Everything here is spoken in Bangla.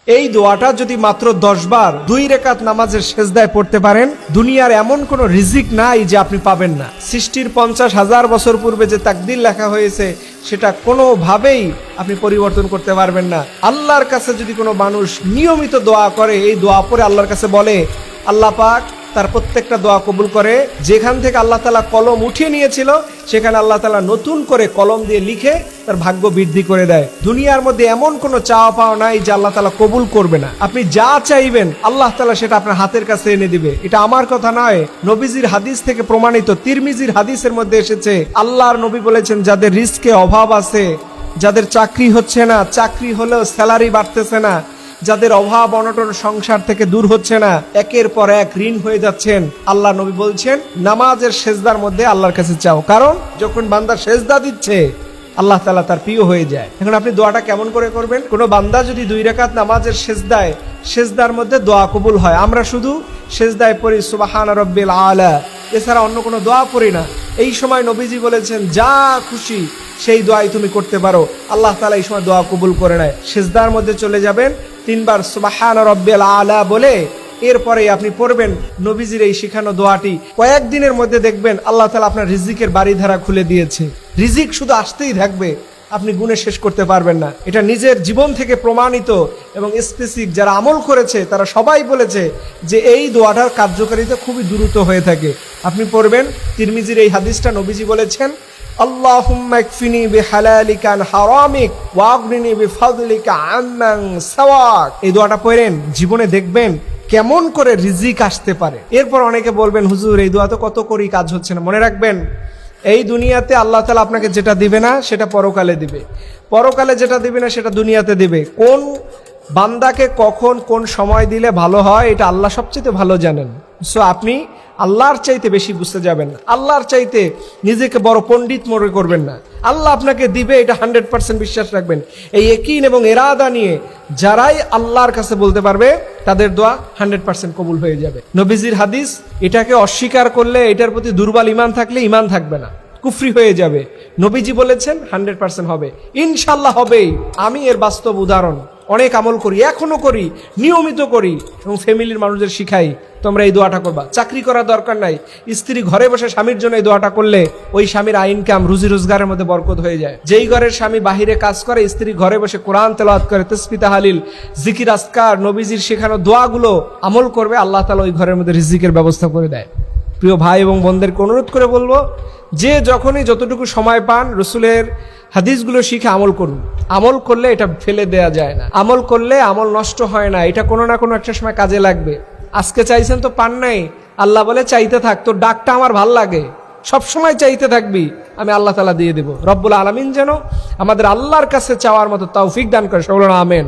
এই দোয়াটা যদি মাত্র 10 বার 2 রাকাত নামাজের সেজদায় পড়তে পারেন, দুনিয়ার এমন কোনো রিজিক নাই যে আপনি পাবেন না। সৃষ্টির 50,000 বছর পূর্বে যে তাকদীর লেখা হয়েছে সেটা কোনোভাবেই আপনি পরিবর্তন করতে পারবেন না। আল্লাহর কাছে যদি কোনো মানুষ নিয়মিত দোয়া করে, এই দোয়া পড়ে আল্লাহর কাছে বলে, আল্লাহ পাক তার প্রত্যেকটা দোয়া কবুল করে। যেখান থেকে আল্লাহ তাআলা কলম উঠিয়ে নিয়েছিল সেখানে আল্লাহ তাআলা নতুন করে কলম দিয়ে লিখে তার ভাগ্য বৃদ্ধি করে দেয়। দুনিয়ার মধ্যে এমন কোনো চাওয়া পাওয়া নাই যে আল্লাহ তাআলা কবুল করবে না। আপনি যা চাইবেন আল্লাহ তাআলা সেটা আপনার হাতের কাছে এনে দিবে। এটা আমার কথা নয়, নবীজির হাদিস থেকে প্রমাণিত। তিরমিজির হাদিসের মধ্যে এসেছে, আল্লাহর নবী বলেছেন, যাদের রিস্কে অভাব আছে, যাদের চাকরি হচ্ছে না, চাকরি হলেও স্যালারি বাড়তেছে না, যাদের অভাব অনটন সংসার থেকে দূর হচ্ছে না, একের পর এক ঋণ হয়ে যাচ্ছেন, আল্লাহ নবী বলছেন নামাজের সেজদার মধ্যে আল্লাহর কাছে চাও। কারণ যখন বান্দা সেজদা দিচ্ছে আল্লাহ তাআলা তার প্রিয় হয়ে যায়। এখন আপনি দোয়াটা কেমন করে করবেন? কোনো বান্দা যদি 2 রাকাত নামাজের সেজদার মধ্যে দোয়া কবুল হয়, আমরা শুধু সেজদায় পড়ি সুবহান রাব্বিল আলা, এছাড়া অন্য কোনো দোয়া পড়ি না। এই সময় নবীজি বলেছেন যা খুশি সেই দোয়াই তুমি করতে পারো, আল্লাহ তাআলা এই সময় দোয়া কবুল করে নেয়। সেজদার মধ্যে চলে যাবেন, 3 বার সুবহান রাব্বিল আলা বলে এরপরে আপনি পড়বেন নবীজির এই শিখানো দোয়াটি। কয়েকদিনের মধ্যে দেখবেন আল্লাহ তাআলা আপনার রিজিকের বাড়িধারা খুলে দিয়েছে। রিজিক শুধু আসতেই থাকবে, আপনি গুণে শেষ করতে পারবেন না। এটা নিজের জীবন থেকে প্রমাণিত এবং স্পেসিফিক যারা আমল করেছে তারা সবাই বলেছে যে এই দোয়াটার কার্যকারিতা খুবই দ্রুত হয়ে থাকে। আপনি পড়বেন তিরমিজির এই হাদিসটা, নবীজি বলেছেন, আল্লাহুম্মা ইকফিনি বিহালালিকা আন হারামিক ওয়া আগনিনি বিফাদলিকা আম্মান সাওয়াক। এই দোয়াটা পড়েন, জীবনে দেখবেন কেমন করে রিজিক আসতে পারে। এরপর অনেকে বলবেন, হুজুর এই দোয়া তো কত করি কাজ হচ্ছে না। মনে রাখবেন, এই দুনিয়াতে আল্লাহ তাআলা আপনাকে যেটা দিবে না সেটা পরকালে দিবে, পরকালে যেটা দিবে না সেটা দুনিয়াতে দিবে। কোন বান্দাকে কখন কোন সময় দিলে ভালো হয় এটা আল্লাহ সবচেয়ে ভালো জানেন। সো আপনি আল্লাহর চাইতে বেশি বুঝতে যাবেন না, আল্লাহর চাইতে নিজেকে বড় পণ্ডিত মনে করবেন না। আল্লাহ আপনাকে দিবে এটা 100% বিশ্বাস রাখবেন। এই ইয়াকিন এবং ইরাদা নিয়ে যারাই আল্লাহর কাছে বলতে পারবে তাদের দোয়া 100% কবুল হয়ে যাবে। নবীজির হাদিস, এটাকে অস্বীকার করলে, এটার প্রতি দুর্বল ঈমান থাকলে ঈমান থাকবে না, কুফরি হয়ে যাবে। নবীজি বলেছেন 100% হবে, ইনশাআল্লাহ হবেই। আমি এর বাস্তব উদাহরণ। অনেক আমল করি, এখনো করি, নিয়মিত করি এবং ফ্যামিলির মানুষদের শিখাই, তোমরা এই দোয়াটা করবা। চাকরি করার দরকার নাই, স্ত্রী ঘরে বসে স্বামীর জন্য এই দোয়াটা করলে ওই স্বামীর ইনকাম, রুজি রোজগারের মধ্যে বরকত হয়ে যায়। যেই ঘরের স্বামী বাহিরে কাজ করে, স্ত্রী ঘরে বসে কোরআন তেলাওয়াত করে, তাসবিহ তাহলিল, জিকির আজকার, নবীজির শেখানো দোয়াগুলো আমল করবে, আল্লাহ তাআলা ওই ঘরের মধ্যে রিজিকের ব্যবস্থা করে দেয়। প্রিয় ভাই এবং বোনদেরকে অনুরোধ করে বলবো যে যখনই যতটুকু সময় পান রসুলের হাদিসগুলো শিখে আমল করুন। আমল করলে এটা ফেলে দেয়া যায় না, আমল করলে আমল নষ্ট হয় না, এটা কোনো না কোনো একটা সময় কাজে লাগবে। আজকে চাইছেন তো পান নাই, আল্লাহ বলে চাইতে থাক, তোর ডাকটা আমার ভাল লাগে, সব সময় চাইতে থাকবি, আমি আল্লাহ তাআলা দিয়ে দেব। রব্বুল আলামিন যেন আমাদের আল্লাহর কাছে চাওয়ার মতো তৌফিক দান করে। সকলে আমিন।